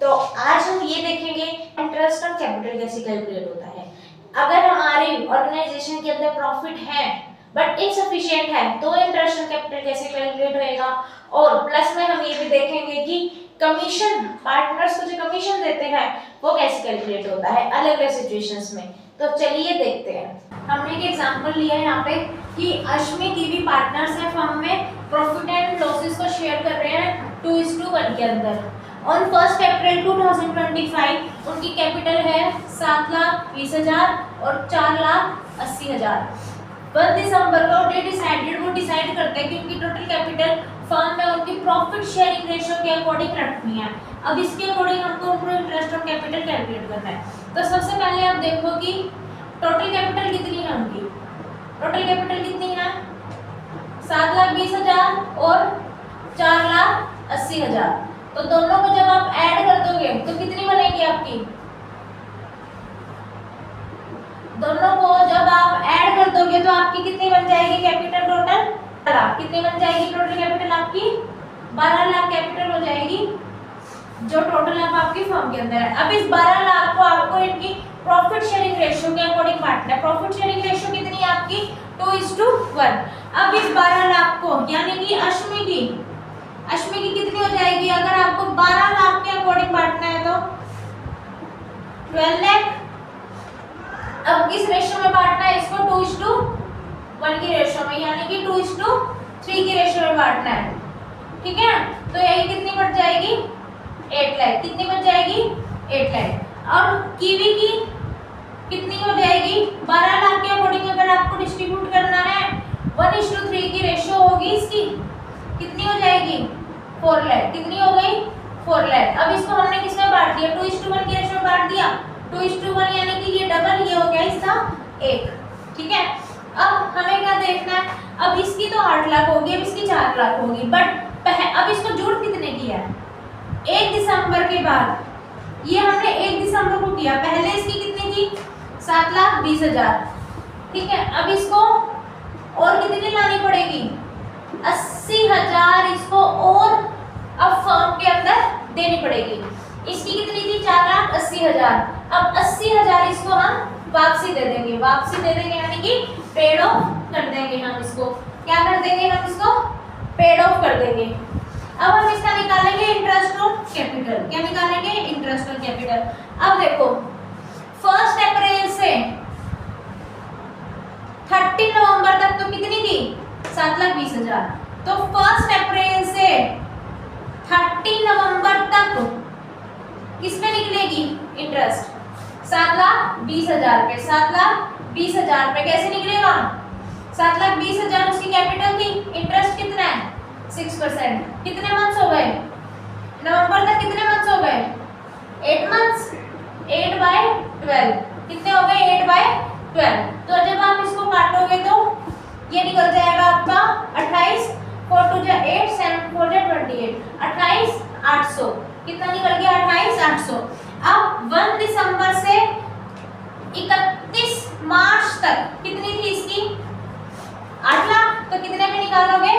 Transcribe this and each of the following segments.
तो आज हम ये देखेंगे इंटरेस्ट ऑन कैपिटल कैसे कैलकुलेट होता है। अगर हमारी ऑर्गेनाइजेशन के अंदर प्रॉफिट है बट इनसफिशिएंट है तो इंटरेस्ट ऑन कैपिटल कैसे कैलकुलेट होएगा। और प्लस में हम ये भी देखेंगे कि कमीशन, पार्टनर्स को जो कमीशन देते हैं वो कैसे कैलकुलेट होता है अलग अलग सिचुएशंस में। तो चलिए देखते हैं। हमने एक एग्जांपल लिया है यहाँ पे कि अश्मी की भी पार्टनर्स हैं फर्म में, प्रॉफिट एंड लॉसेस को शेयर कर रहे हैं 2:1 के अंदर। ऑन 1 अप्रैल 2025 उनकी कैपिटल है 7,20,000 और 4,80,000। 1 दिसंबर को वो डिसाइड करते हैं कि उनकी टोटल कैपिटल फर्म में उनकी प्रॉफिट शेयरिंग रेशियो के अकॉर्डिंग रखनी है। अब इसके अकॉर्डिंग हमको उनको इंटरेस्ट ऑन कैपिटल कैलकुलेट करना है। तो सबसे पहले आप देखो कि टोटल कैपिटल कितनी है उनकी। टोटल कैपिटल कितनी है 7,20,000 और 4,80,000। तो दोनों को जब आप ऐड कर दोगे तो कितनी बनेगी आपकी। दोनों को जब आप ऐड कर दोगे तो आपकी कितनी बन जाएगी कैपिटल टोटल। कितनी बन जाएगी टोटल कैपिटल आपकी 12 लाख कैपिटल हो जाएगी जो टोटल अब आपकी फर्म के अंदर है। अब इस 12 लाख को आपको इनकी प्रॉफिट शेयरिंग रेशियो के अकॉर्डिंग बांटना है। प्रॉफिट शेयरिंग रेशियो कितनी है आपकी 2:1। अब इस 12 लाख को यानी कि अश्मी की कितनी हो जाएगी अगर आपको 12 लाख के अकॉर्डिंग बांटना है तो 12 लाख। अब किस रेशियो में बांटना है इसको 2:1 की रेशियो में, यानी कि 2:3 की रेशियो में बांटना है। ठीक है, तो यही कितनी बढ़ जाएगी 8 लाख। कितनी बच जाएगी 8 लाख। और कीवी की कितनी हो जाएगी 12 लाख के अकॉर्डिंग अगर आपको डिस्ट्रीब्यूट करना है 1:3 की रेशियो होगी इसकी, कितनी हो जाएगी 4 लाख। कितनी हो गई 4 लाख। अब इसको हमने किस में बांट दिया 2:1 की रेशियो में बांट दिया। 2:1 यानी कि ये डबल, ये हो गया इसका 1। ठीक है, अब हमें क्या देखना है। अब इसकी तो 8 लाख होगी, अब इसकी 4 लाख होगी। बट अब इसको जोड़ कितने किया है 1 दिसंबर के बाद। ये हमने 1 दिसंबर को किया, पहले इसकी कितनी थी 7,20,000। ठीक है, अब इसको और कितनी लानी पड़ेगी 80,000 इसको और अब फर्म के अंदर देनी पड़ेगी। इसकी कितनी थी 4,80,000। अब 80,000 इसको हम वापसी दे देंगे। वापसी दे देंगे यानी कि पेड ऑफ कर देंगे। हम इसको क्या कर देंगे, हम इसको पेड ऑफ कर देंगे। अब हम इसका निकालेंगे इंटरेस्ट ऑन कैपिटल। क्या निकालेंगे इंटरेस्ट ऑन कैपिटल। अब देखो 1 अप्रैल से 30 नवंबर तक तो कितनी थी 7,20,000। तो 1 अप्रैल से 30 नवंबर तक किसमें निकलेगी इंटरेस्ट 7,20,000 पे। 7,20,000 पे कैसे निकलेगा 7,20,000 उसकी कैपिटल थी। इंटरेस्ट कितना है 6%। कितने मंथ्स हो गए नवंबर तक, कितने मंथ्स हो गए 8 मंथ्स। 8/12 कितने हो गए 8/12। तो जब आप इसको काटोगे तो ये निकल जाएगा आपका 28, 4 2 8, 7 4 28, 28,800। कितना निकल गया 28,800। अब 1 दिसंबर से 31 मार्च तक कितनी थी इसकी 8 लाख। तो कितने में निकालोगे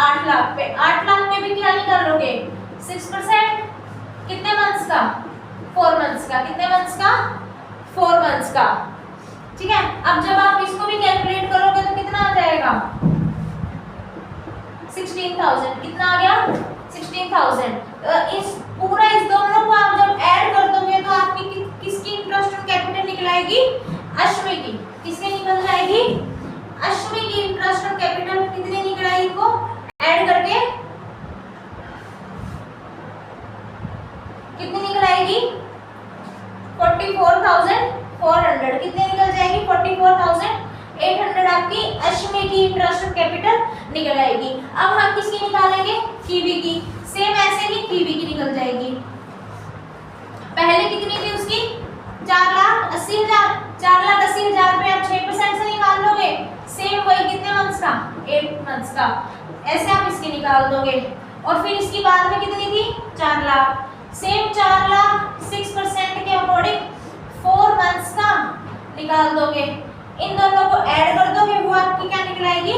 8 लाख पे। 8 लाख में भी क्या निकालोगे 6%। कितने मंथ्स का 4 मंथ्स का। कितने मंथ्स का 4 मंथ्स का। ठीक है, अब जब आप इसको भी कैलकुलेट करोगे तो कितना आ जाएगा 16,000। कितना आ गया 16,000। इस दोनों को आप जब ऐड कर दोगे तो आपकी किसकी इंटरेस्ट ऑन कैपिटल निकल आएगी अश्मी की। किसकी निकल जाएगी अश्मी की इंटरेस्ट ऑन कैपिटल। कितनी निकल आएगी को ऐड करके कितनी निकल आएगी 44,400। कितनी निकल जाएगी 44,800 आपकी अश्मी की इंटरेस्ट ऑन कैपिटल निकल आएगी। अब हम किसकी निकालेंगे कीवी की। सेम ऐसे ही कीवी की निकल जाएगी। पहले कितनी थी उसकी 4,80,000। 4,80,000 पे आप 6% से निकाल लोगे। सेम वही कितने मंथ्स का 8 मंथ्स का। ऐसे आप इसकी निकाल दोगे। और फिर इसकी बाद में कितनी थी 4 लाख। सेम 4 लाख 6% के अकॉर्डिंग 4 मंथ्स का निकाल दोगे। इन दोनों को ऐड कर दोगे वो आपकी क्या निकलाएगी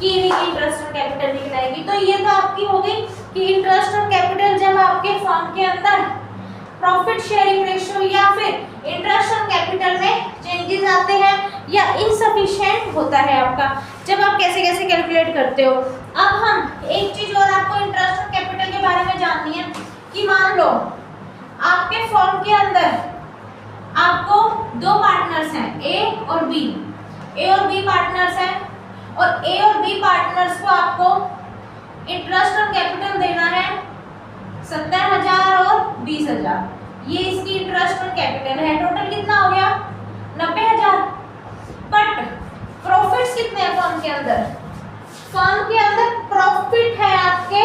कीवी की इंटरेस्ट ऑन कैपिटल निकलाएगी। तो ये तो आपकी हो गई कि इंटरेस्ट ऑन कैपिटल जब आपके फर्म के अंदर प्रॉफिट शेयरिंग रेशियो या फिर इंटरेस्ट ऑन कैपिटल में चेंजेस आते हैं या इनसफिशिएंट होता है आपका, जब आप कैसे कैसे कैलकुलेट करते हो। अब हम एक चीज और आपको इंटरेस्ट ऑन कैपिटल के बारे में जाननी है कि मान लो आपके फर्म के अंदर आपको दो पार्टनर्स हैं, ए और बी पार्टनर्स हैं और ए और बी पार्टनर्स को आपको इंटरेस्ट ऑन कैपिटल देना है 70,000 और 20,000, ये इसकी इंटरेस्ट ऑन कैपिटल है। टोटल कितना हो गया 90,000। बट प्रॉफिट्स कितने हैं फर्म के अंदर? फर्म के अंदर प्रॉफिट है आपके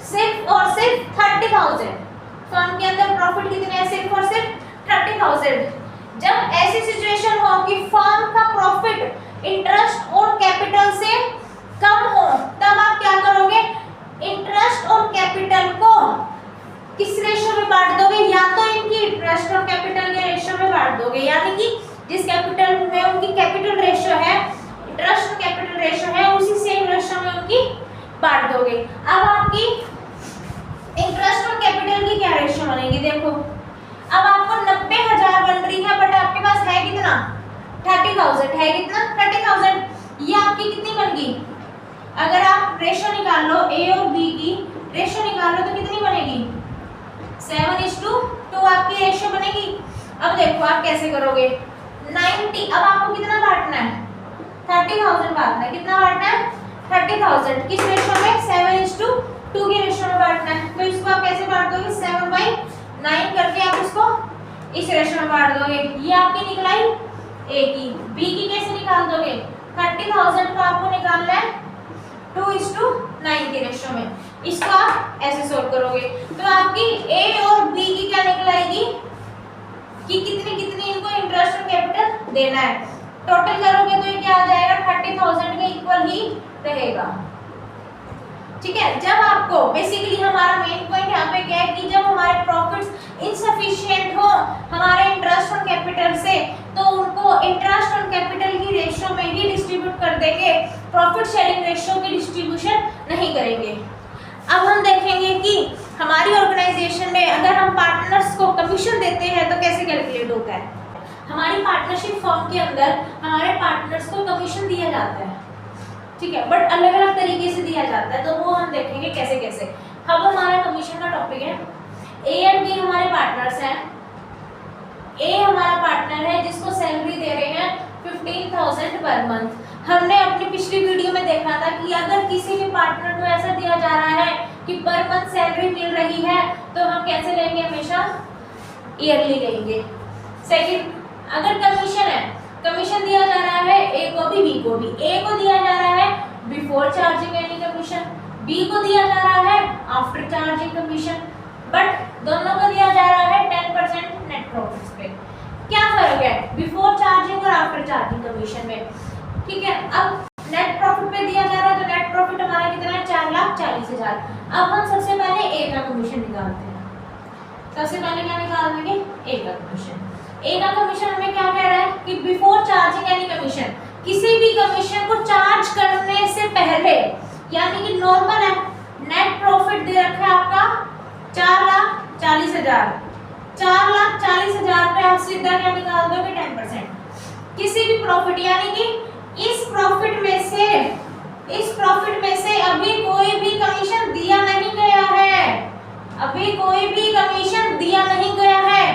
सिर्फ और सिर्फ 30,000। फर्म के अंदर प्रॉफिट कितने हैं? सिर्फ और सिर्फ 30,000। जब ऐसी सिचुएशन हो कि फर्म का प्रॉफिट इंटरेस्ट और कैपिटल से कम हो, तब आप क्या करोगे? इंटरेस्ट और कैपिटल को किस रेशियो में बांट दोगे? या तो इनकी इंटरेस्ट और कैपिटल के रेशियो में बांट दोगे, यानी कि जिस कैपिटल में उनकी कैपिटल रेशियो है, इंटरेस्ट और कैपिटल रेशियो है, उसी सेम रेशियो में उनकी बांट दोगे। अब आपकी इंटरेस्ट और कैपिटल की क्या रेशियो बनेगी? देखो अब आपको 90,000 बन रही है, बट आपके पास है कितना? 30,000 है। कितना? 30,000। ये आपकी कितनी बन गई? अगर आप रेशियो निकाल लो ए और बी की रेशियो निकाल लो तो कितनी बनेगी? 7:2 आपकी रेशियो बनेगी। अब देखो आप कैसे करोगे? 90, अब आपको कितना बांटना है? 30,000 बांटना है। कितना बांटना है? 30,000। किस रेशियो में? 7:2 के रेशियो में बांटना है। तो इसको आप कैसे बांट दोगे? 7/9 करके आप इसको इस रेशियो में बांट दोगे। ये आपकी निकलाई ए की। बी की कैसे निकाल दोगे? 30,000 को आपको निकालना है 2:9 के रेशियो में। इसको आप ऐसे सोल्व करोगे तो आपकी ए और बी की क्या निकल आएगी कि कितनी कितनी इनको इंटरेस्ट और कैपिटल देना है। टोटल करोगे तो ये क्या आ जाएगा? 30,000 के इक्वल ही रहेगा। ठीक है। जब आपको बेसिकली हमारा मेन पॉइंट यहाँ पे क्या है कि जब हमारे प्रॉफिट्स इनसफिशिएंट हो हमारे इंटरेस्ट ऑन कैपिटल से, तो उनको इंटरेस्ट ऑन कैपिटल की रेशियो में ही डिस्ट्रीब्यूट कर देंगे, प्रॉफिट शेयरिंग रेशियो की डिस्ट्रीब्यूशन नहीं करेंगे। अब हम देखेंगे कि हमारी ऑर्गेनाइजेशन में अगर हम पार्टनर्स को कमीशन देते हैं तो कैसे कैलकुलेट होता है। हमारी पार्टनरशिप फर्म के अंदर हमारे पार्टनर्स को कमीशन दिया जाता है, ठीक है, बट अलग अलग तरीके से दिया जाता है, तो वो हम देखेंगे कैसे कैसे। अब हमारा कमीशन का टॉपिक है ए एंड बी हमारे पार्टनर्स हैं। ए हमारा पार्टनर है जिसको सैलरी दे रहे हैं 15,000 पर मंथ। हमने अपनी पिछली वीडियो में देखा था कि अगर किसी भी पार्टनर को ऐसा दिया जा रहा है कि पर मंथ सैलरी मिल रही है तो हम कैसे लेंगे? हमेशा ईयरली लेंगे। सेकंड, अगर कमीशन है, कमीशन दिया जा रहा है ए को भी बी को भी। ए को दिया जा रहा है before charging any commission, B को दिया जा रहा है आफ्टर चार्जिंग कमीशन, बट दोनों को दिया जा रहा है 10% नेट प्रॉफिट्स पे। क्या फर्क है बिफोर चार्जिंग और आफ्टर चार्जिंग कमीशन में? ठीक है। अब नेट प्रॉफिट पे दिया जा रहा है तो नेट प्रॉफिट हमारा कितना है? 4,40,000। अब हम सबसे पहले ए का कमीशन निकालते हैं। सबसे पहले क्या निकाल देंगे? ए का कमीशन। ए का कमीशन हमें क्या कह रहा है कि बिफोर चार्जिंग एनी कमीशन, किसी भी कमीशन को चार्ज करने से पहले, यानी कि नॉर्मल है, नेट प्रॉफिट दे रखा है आपका 4,40,000। 4,40,000 पे आप सीधा क्या निकाल दोगे? 10%। किसी भी प्रॉफिट, यानी कि इस प्रॉफिट में से अभी कोई भी कमीशन दिया नहीं गया है, अभी कोई भी कमीशन दिया नहीं गया है।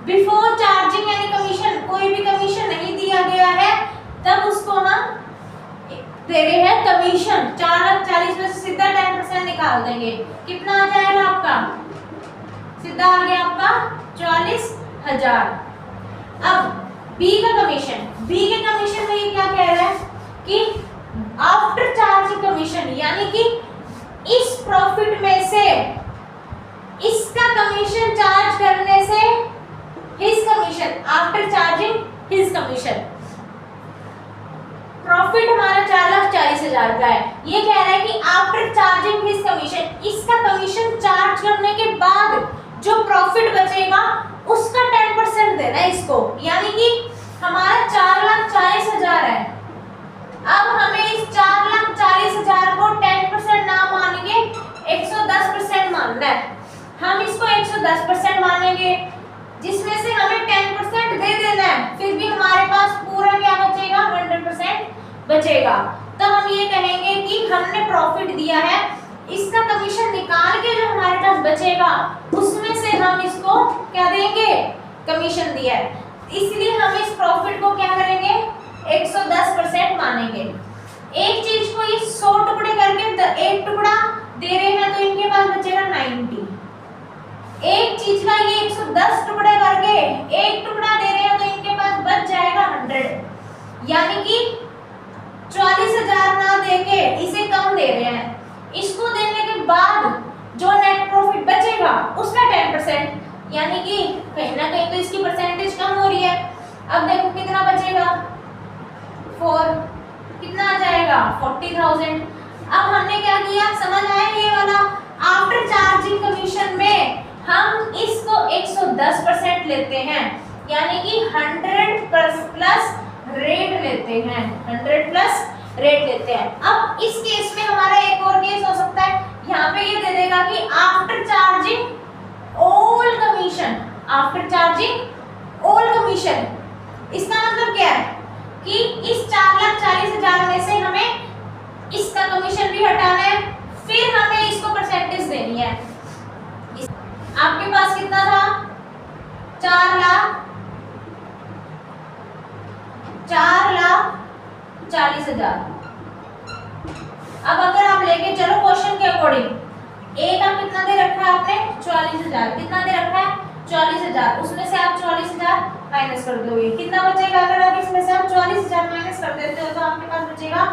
बिफोर चार्जिंग यानी कमीशन, कोई भी कमीशन नहीं दिया गया है, तब उसको हम दे रहे हैं कमीशन। 4,40,000 में से सीधा 10% निकाल देंगे। कितना आ जाएगा आपका? सीधा आ गया आपका 44,000। अब बी का कमीशन, बी के कमीशन में ये क्या कह रहा है कि आफ्टर चार्जिंग कमीशन, यानी कि इस प्रॉफिट में से इसका कमीशन चार्ज करने से his commission, after charging his commission, profit हमारा 4,40,000 का है। ये कह रहा है कि आफ्टर चार्जिंग हिज कमीशन, इसका कमीशन चार्ज करने के बाद जो प्रॉफिट बचेगा उसका 10% देना है इसको, यानी कि हमारा 4,40,000 है। अब हमें इस 4,40,000 को 10% ना मान के 110% मानना है। हम इसको 110% मान के, जिसमें से हमें 10% दे देना है, फिर भी हमारे पास पूरा क्या बचेगा, 100% बचेगा। तो हम ये कहेंगे कि हमने प्रॉफिट दिया है, इसका कमीशन निकाल के जो हमारे पास बचेगा उसमें से हम इसको क्या देंगे, कमीशन दिया है, इसलिए हम इस प्रॉफिट को क्या करेंगे, 110% मानेंगे। एक चीज को ये 100 टुकड़े करके एक टुकड़ा दे रहे हैं तो इनके पास बचेगा 90। एक चीज का ये 110 टुकड़े करके एक टुकड़ा दे रहे हैं तो इनके पास बच जाएगा 100, यानी कि 44,000 ना देके इसे कम दे रहे हैं। इसको देने के बाद जो नेट प्रॉफिट बचेगा उसका 10%, यानी कि कहीं ना कहीं तो इसकी परसेंटेज कम हो रही है। अब देखो कितना बचेगा, 4, कितना आ जाएगा, 40,000। अब हमने क्या किया, समझ आया ये वाला, आफ्टर चार्जिंग कमीशन में हम इसको 110% लेते हैं, यानी कि 100 प्लस रेट लेते हैं, 100 प्लस रेट लेते हैं। अब इस केस में हमारा एक और केस हो सकता है, यहाँ पे ये दे देगा कि after charging all commission, after charging all commission, इसका मतलब क्या है कि इस 4,40,000 में से हमें इसका कमीशन भी हटाना है, फिर हमें इसको परसेंटेज देनी है। आपके पास कितना था, 4,40,000। अब अगर आप लेके चलो क्वेश्चन के अकॉर्डिंग, ए का कितना दे रखा है आपने, 44,000, कितना दे रखा है, 44,000, उसमें से आप 44,000 माइनस कर दोगे, कितना बचेगा, अगर आप इसमें से आप 44,000 माइनस कर देते हो तो आपके पास बचेगा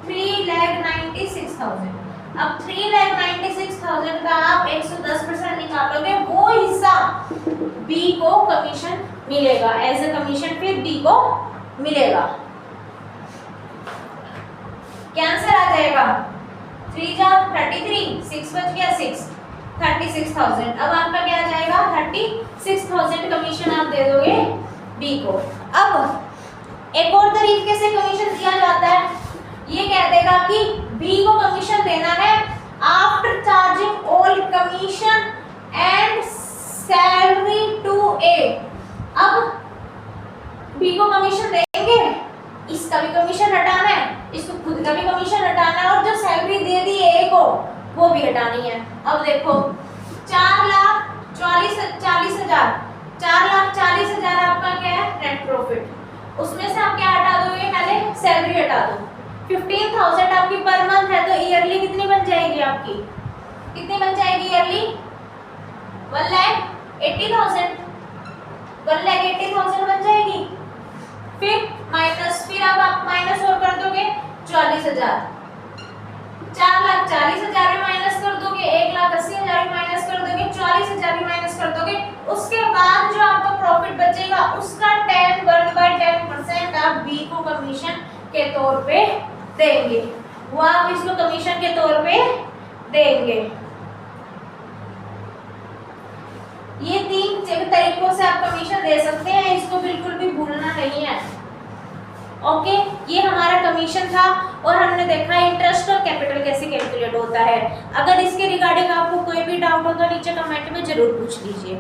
3,96,000। अब 3,96,000 का आप 110% निकालोगे, वो हिस्सा बी को कमीशन मिलेगा, एज ए कमीशन फिर बी को मिलेगा। कैंसर आ जाएगा, 3 जा 33, 6 बच गया 6, 36,000। अब आपका क्या आ जाएगा, 36,000 कमीशन आप दे दोगे बी को। अब एक और तरीके से कमीशन दिया जाता है, ये कह देगा कि बी को कमीशन देना है after charging all commission and salary to A. अब बी को कमीशन देंगे, इसका भी कमीशन हटाना है, इसको खुद का भी कमीशन हटाना है, और जो सैलरी दे दी ए को वो भी हटानी है। अब देखो 4,40,000, 4,40,000 आपका क्या है, नेट प्रॉफिट, उसमें से आप क्या हटा दोगे, पहले सैलरी हटा दो। 15,000 आपकी पर मंथ है तो ईयरली कितनी बन जाएगी आपकी, कितनी बन जाएगी ईयरली, 1,80,000, 1,80,000 बन जाएगी। फिर माइनस, फिर अब आप माइनस और कर दोगे 40,000, 4,40,000 भी माइनस कर दोगे, 1,80,000 भी माइनस कर दोगे, 40,000 भी माइनस कर दोगे, उसके बाद जो आपका प्रॉफिट बचेगा उसका 1/10% आप बी को कमीशन के तौर पे देंगे, वो आप इसको कमीशन के तौर पे देंगे। ये 3 तरीकों से आप कमीशन दे सकते हैं, इसको बिल्कुल भी भूलना नहीं है। ओके, ये हमारा कमीशन था और हमने देखा इंटरेस्ट और कैपिटल कैसे कैलकुलेट होता है। अगर इसके रिगार्डिंग आपको कोई भी डाउट हो तो नीचे कमेंट में जरूर पूछ लीजिए।